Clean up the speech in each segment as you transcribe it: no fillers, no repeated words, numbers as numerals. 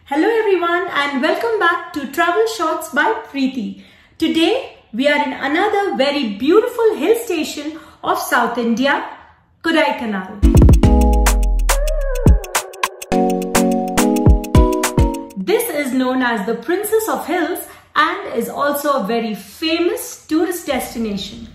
Hello everyone and welcome back to Travel Shots by Preeti. Today we are in another very beautiful hill station of South India, Kodaikanal. This is known as the Princess of Hills and is also a very famous tourist destination.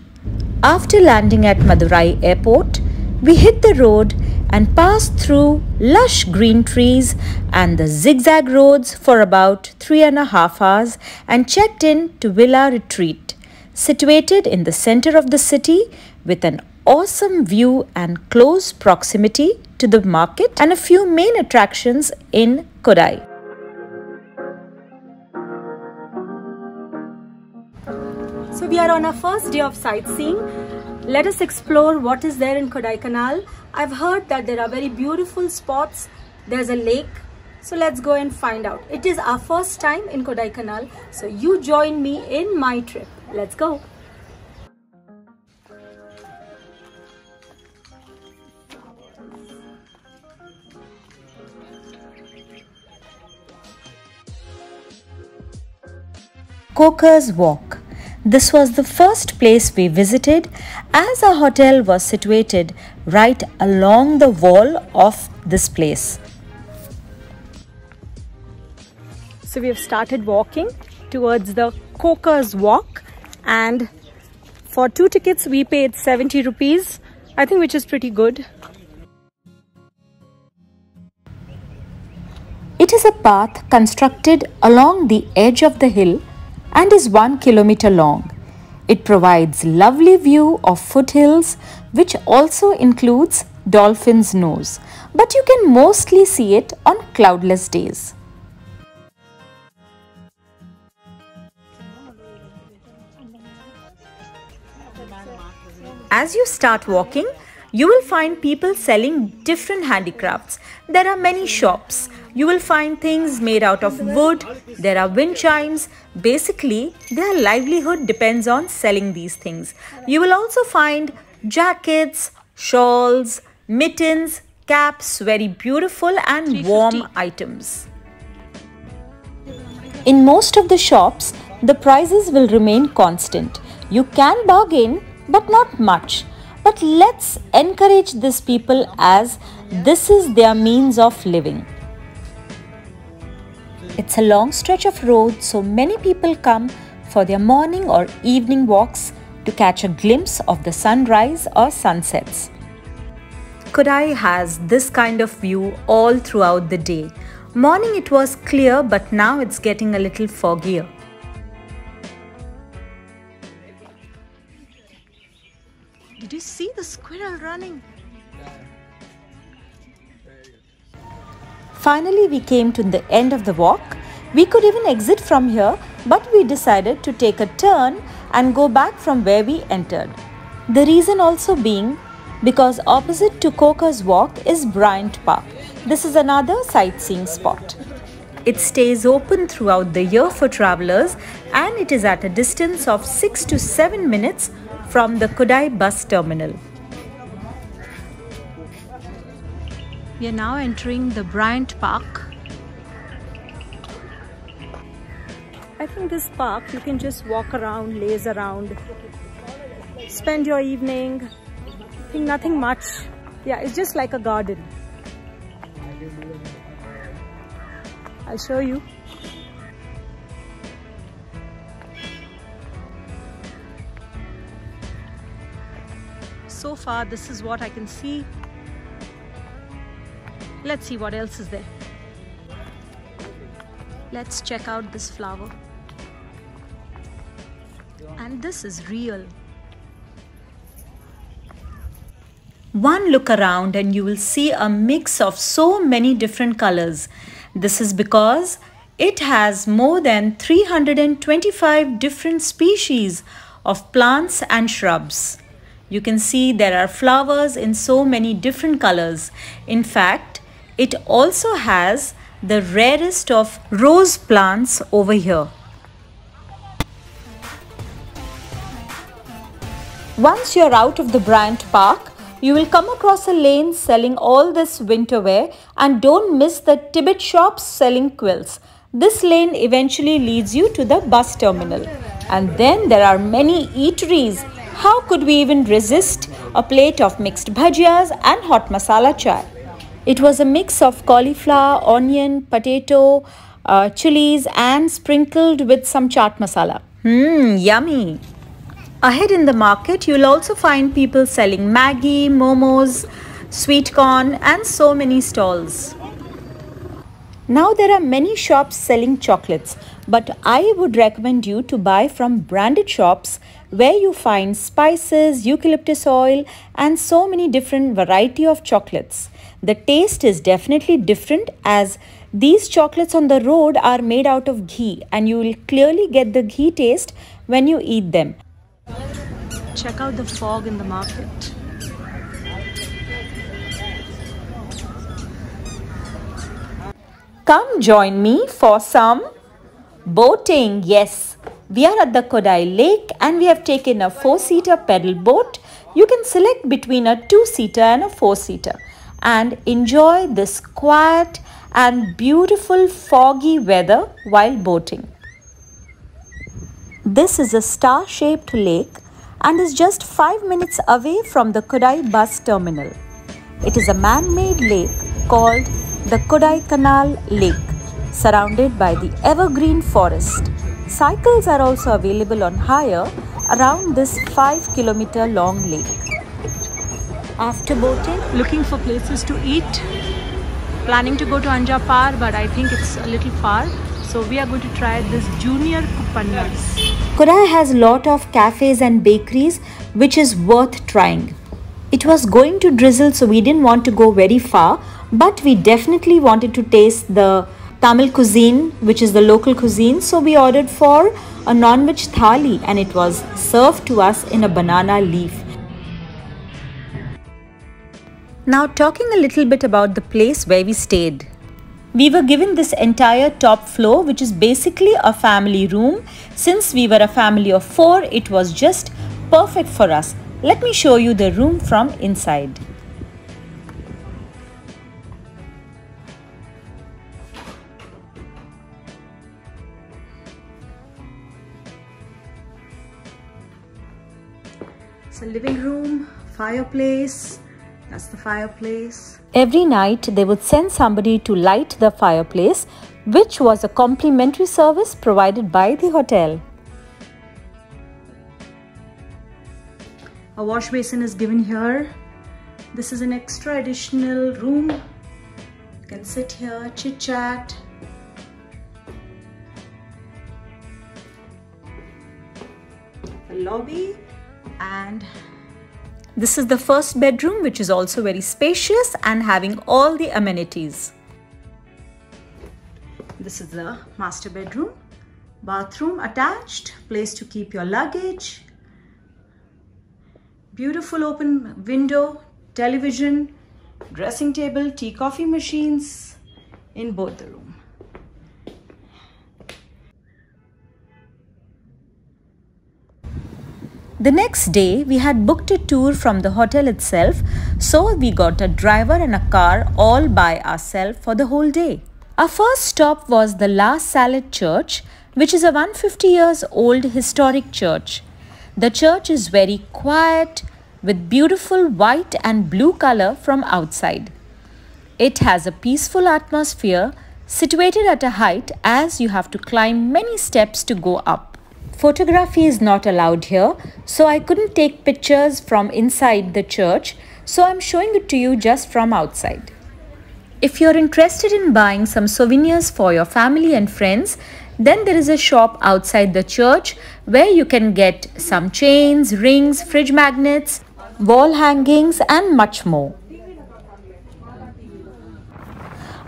After landing at Madurai Airport, we hit the road and passed through lush green trees and the zigzag roads for about 3.5 hours and checked in to Villa Retreat, situated in the center of the city with an awesome view and close proximity to the market and a few main attractions in Kodai. So we are on our first day of sightseeing. Let us explore what is there in Kodaikanal. I've heard that there are very beautiful spots. There's a lake. So let's go and find out. It is our first time in Kodaikanal. So you join me in my trip. Let's go. Coker's Walk. This was the first place we visited as our hotel was situated right along the wall of this place. So we have started walking towards the Coker's Walk, and for 2 tickets we paid 70 rupees, I think, which is pretty good. It is a path constructed along the edge of the hill and is 1 kilometer long. It provides lovely view of foothills, which also includes Dolphin's Nose, but you can mostly see it on cloudless days. As you start walking, you will find people selling different handicrafts. There are many shops. You will find things made out of wood. There are wind chimes. Basically, their livelihood depends on selling these things. You will also find jackets, shawls, mittens, caps, very beautiful and warm items. In most of the shops, the prices will remain constant. You can bargain, but not much. But let's encourage these people as this is their means of living. It's a long stretch of road, so many people come for their morning or evening walks to catch a glimpse of the sunrise or sunsets. Kodai has this kind of view all throughout the day. Morning it was clear, but now it's getting a little foggier. Did you see the squirrel running? Finally, we came to the end of the walk. We could even exit from here, but we decided to take a turn and go back from where we entered. The reason also being because opposite to Coker's Walk is Bryant Park. This is another sightseeing spot. It stays open throughout the year for travelers and it is at a distance of 6 to 7 minutes from the Kodai bus terminal. We are now entering the Bryant Park. I think this park you can just walk around, laze around, spend your evening. I think nothing much. Yeah, it's just like a garden. I'll show you. So far, this is what I can see. Let's see what else is there. Let's check out this flower. And this is real. One look around and you will see a mix of so many different colors. This is because it has more than 325 different species of plants and shrubs. You can see there are flowers in so many different colors. In fact, it also has the rarest of rose plants over here. Once you're out of the Bryant Park, you will come across a lane selling all this winter wear, and don't miss the Tibet shops selling quilts. This lane eventually leads you to the bus terminal. And then there are many eateries. How could we even resist a plate of mixed bhajiyas and hot masala chai? It was a mix of cauliflower, onion, potato, chilies and sprinkled with some chaat masala. Yummy! Ahead in the market, you will also find people selling Maggi, momos, sweet corn and so many stalls. Now there are many shops selling chocolates, but I would recommend you to buy from branded shops where you find spices, eucalyptus oil and so many different variety of chocolates. The taste is definitely different as these chocolates on the road are made out of ghee and you will clearly get the ghee taste when you eat them. Check out the fog in the market. Come join me for some boating. Yes, we are at the Kodai Lake and we have taken a 4-seater pedal boat. You can select between a 2-seater and a 4-seater and enjoy this quiet and beautiful foggy weather while boating. This is a star-shaped lake and is just 5 minutes away from the Kodai bus terminal. It is a man-made lake called the Kodaikanal Lake, surrounded by the evergreen forest. Cycles are also available on hire around this 5-kilometer long lake. After boating, Looking for places to eat. Planning to go to Anjapar, but I think it's a little far. So we are going to try this Junior Kupanyas. Kodai has a lot of cafes and bakeries which is worth trying. It was going to drizzle, so we didn't want to go very far, but we definitely wanted to taste the Tamil cuisine, which is the local cuisine. So we ordered for a non-veg thali and it was served to us in a banana leaf. Now talking a little bit about the place where we stayed. We were given this entire top floor, which is basically a family room. Since we were a family of 4, it was just perfect for us. Let me show you the room from inside. It's a living room, fireplace. That's the fireplace. Every night they would send somebody to light the fireplace, which was a complimentary service provided by the hotel. A wash basin is given here. This is an extra additional room. You can sit here, chit chat. The lobby, and this is the first bedroom, which is also very spacious and having all the amenities. This is the master bedroom. Bathroom attached, place to keep your luggage. Beautiful open window, television, dressing table, tea coffee machines in both the room. The next day, we had booked a tour from the hotel itself, so we got a driver and a car all by ourselves for the whole day. Our first stop was the La Salette Church, which is a 150 years old historic church. The church is very quiet with beautiful white and blue color from outside. It has a peaceful atmosphere situated at a height as you have to climb many steps to go up. Photography is not allowed here, so I couldn't take pictures from inside the church, so I'm showing it to you just from outside. If you're interested in buying some souvenirs for your family and friends, then there is a shop outside the church where you can get some chains, rings, fridge magnets, wall hangings and much more.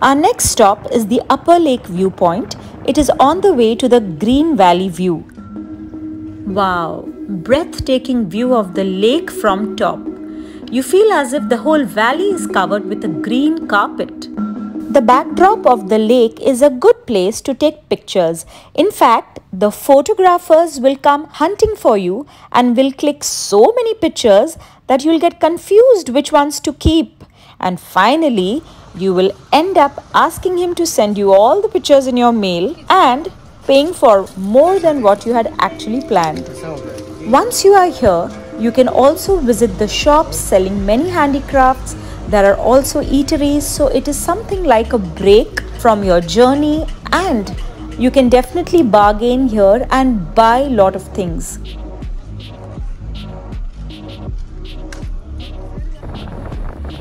Our next stop is the Upper Lake Viewpoint. It is on the way to the Green Valley View. Wow, breathtaking view of the lake from top. You feel as if the whole valley is covered with a green carpet. The backdrop of the lake is a good place to take pictures. In fact, the photographers will come hunting for you and will click so many pictures that you'll get confused which ones to keep. And finally, you will end up asking him to send you all the pictures in your mail and paying for more than what you had actually planned. Once you are here, you can also visit the shops selling many handicrafts. There are also eateries, so it is something like a break from your journey, and you can definitely bargain here and buy a lot of things.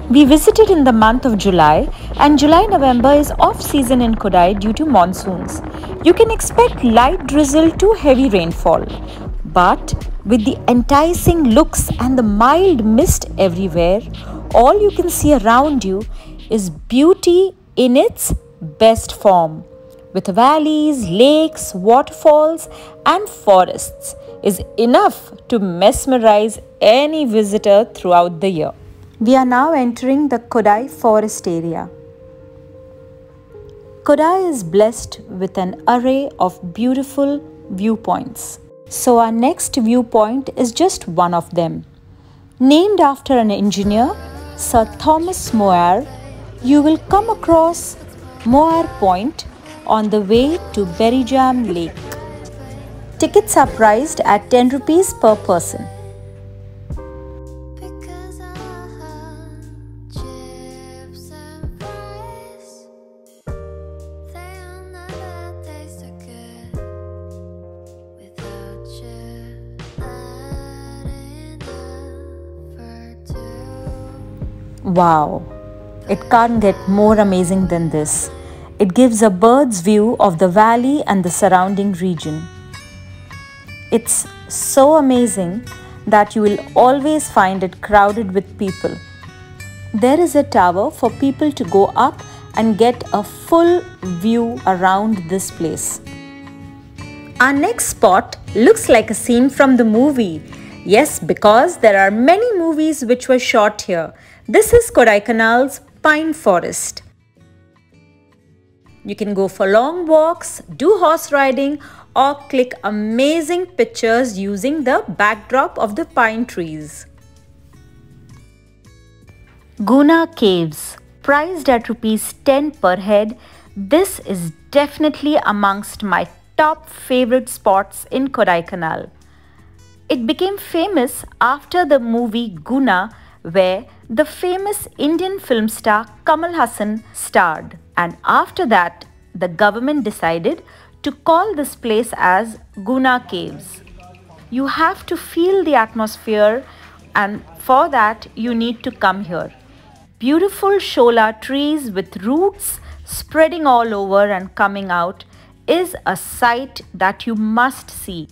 We visited in the month of July, and July-November is off-season in Kodai due to monsoons. You can expect light drizzle to heavy rainfall, but with the enticing looks and the mild mist everywhere, all you can see around you is beauty in its best form. With valleys, lakes, waterfalls and forests is enough to mesmerize any visitor throughout the year. We are now entering the Kodai forest area. Kodai is blessed with an array of beautiful viewpoints. So our next viewpoint is just one of them. Named after an engineer, Sir Thomas More, you will come across More Point on the way to Berrijam Lake. Tickets are priced at 10 rupees per person. Wow, it can't get more amazing than this. It gives a bird's view of the valley and the surrounding region. It's so amazing that you will always find it crowded with people. There is a tower for people to go up and get a full view around this place. Our next spot looks like a scene from the movie. Yes, because there are many movies which were shot here. This is Kodaikanal's pine forest. You can go for long walks, do horse riding or click amazing pictures using the backdrop of the pine trees. Guna Caves, priced at rupees 10 per head. This is definitely amongst my top favorite spots in Kodaikanal. It became famous after the movie Guna, where the famous Indian film star Kamal Haasan starred. And after that, the government decided to call this place as Guna Caves. You have to feel the atmosphere, and for that you need to come here. Beautiful shola trees with roots spreading all over and coming out is a sight that you must see.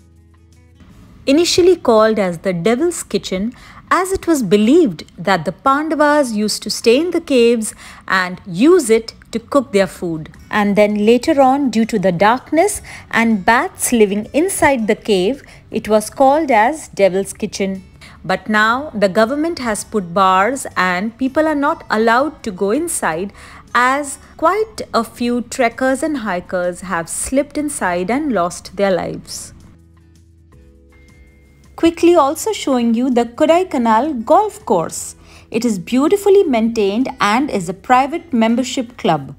Initially called as the Devil's Kitchen, as it was believed that the Pandavas used to stay in the caves and use it to cook their food. And then later on, due to the darkness and bats living inside the cave, it was called as Devil's Kitchen. But now the government has put bars and people are not allowed to go inside, as quite a few trekkers and hikers have slipped inside and lost their lives. Quickly also showing you the Kodaikanal golf course. It is beautifully maintained and is a private membership club.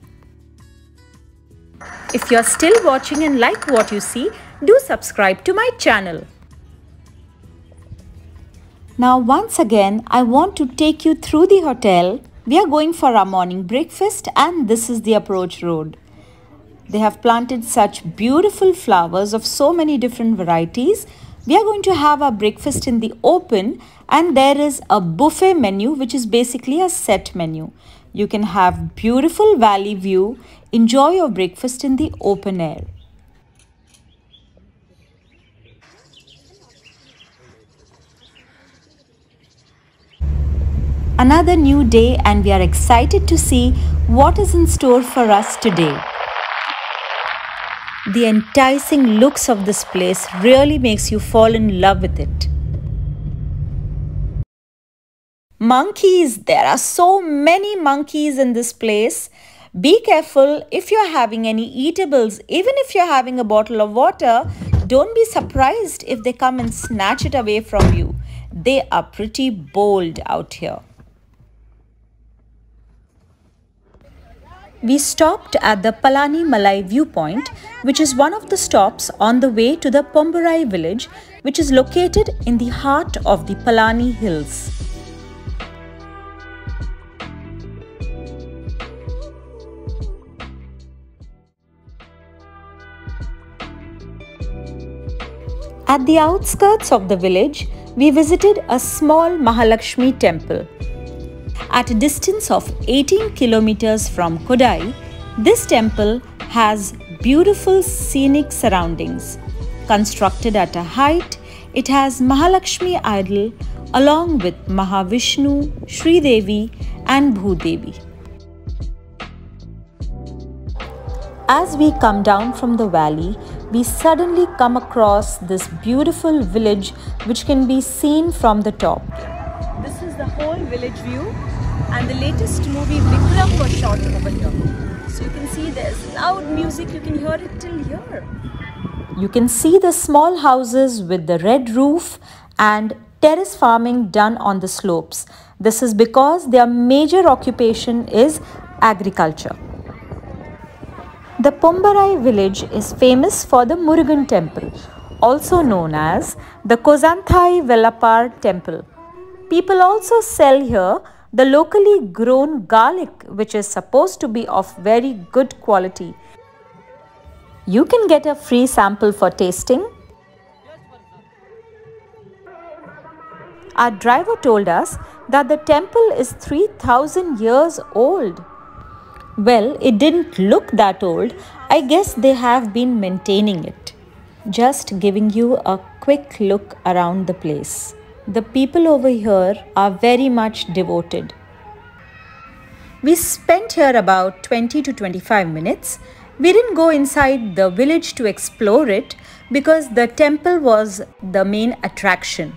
If you are still watching and like what you see, do subscribe to my channel. Now once again, I want to take you through the hotel. We are going for our morning breakfast and this is the approach road. They have planted such beautiful flowers of so many different varieties. We are going to have our breakfast in the open, and there is a buffet menu which is basically a set menu. You can have beautiful valley view, enjoy your breakfast in the open air. Another new day and we are excited to see what is in store for us today. The enticing looks of this place really makes you fall in love with it. Monkeys, there are so many monkeys in this place. Be careful if you're having any eatables. Even if you're having a bottle of water, don't be surprised if they come and snatch it away from you. They are pretty bold out here. We stopped at the Palani Malai viewpoint, which is one of the stops on the way to the Pombarai village, which is located in the heart of the Palani hills. At the outskirts of the village, we visited a small Mahalakshmi temple. At a distance of 18 kilometers from Kodai, this temple has beautiful scenic surroundings. Constructed at a height, it has Mahalakshmi idol along with Mahavishnu, Sridevi and Bhudevi. As we come down from the valley, we suddenly come across this beautiful village which can be seen from the top. This is the whole village view, and the latest movie Vikram was shot over here. So you can see there's loud music, you can hear it till here. You can see the small houses with the red roof and terrace farming done on the slopes. This is because their major occupation is agriculture. The Pombarai village is famous for the Murugan temple, also known as the Kozanthai Vellapar temple. People also sell here the locally grown garlic, which is supposed to be of very good quality. You can get a free sample for tasting. Our driver told us that the temple is 3,000 years old. Well, it didn't look that old. I guess they have been maintaining it. Just giving you a quick look around the place. The people over here are very much devoted. We spent here about 20 to 25 minutes. We didn't go inside the village to explore it because the temple was the main attraction.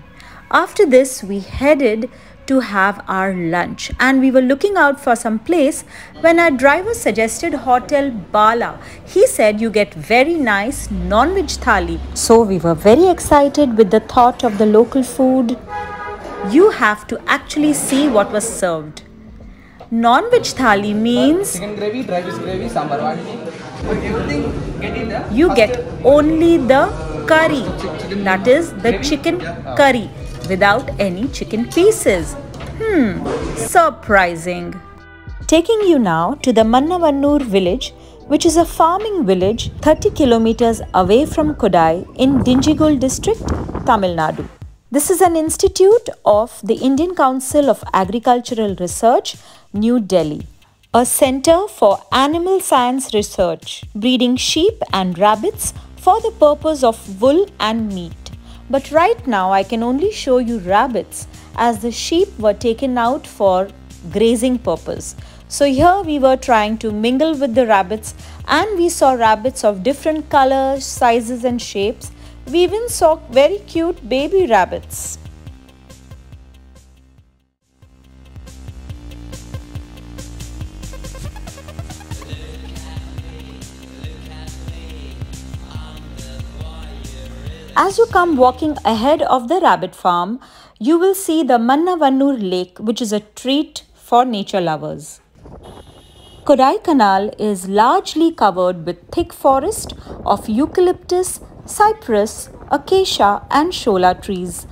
After this, we headed to have our lunch, and we were looking out for some place when our driver suggested Hotel Bala. He said you get very nice non-veg thali. So we were very excited with the thought of the local food. You have to actually see what was served. Non-veg thali means chicken gravy, dry fish gravy, sambar. Everything get in there. You get only the curry, that is the chicken curry, without any chicken pieces. Surprising. Taking you now to the Mannavannur village, which is a farming village 30 kilometers away from Kodai in Dindigul district, Tamil Nadu. This is an institute of the Indian Council of Agricultural Research, New Delhi. A center for animal science research, breeding sheep and rabbits for the purpose of wool and meat. But right now I can only show you rabbits as the sheep were taken out for grazing purpose. So here we were trying to mingle with the rabbits, and we saw rabbits of different colors, sizes and shapes. We even saw very cute baby rabbits. As you come walking ahead of the rabbit farm, you will see the Mannavannur lake, which is a treat for nature lovers. Kodaikanal is largely covered with thick forest of eucalyptus, cypress, acacia and shola trees.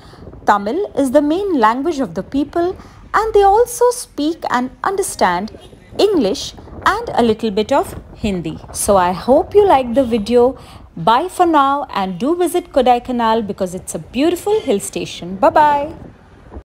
Tamil is the main language of the people, and they also speak and understand English and a little bit of Hindi. So I hope you liked the video. Bye for now, and do visit Kodaikanal because it's a beautiful hill station. Bye-bye.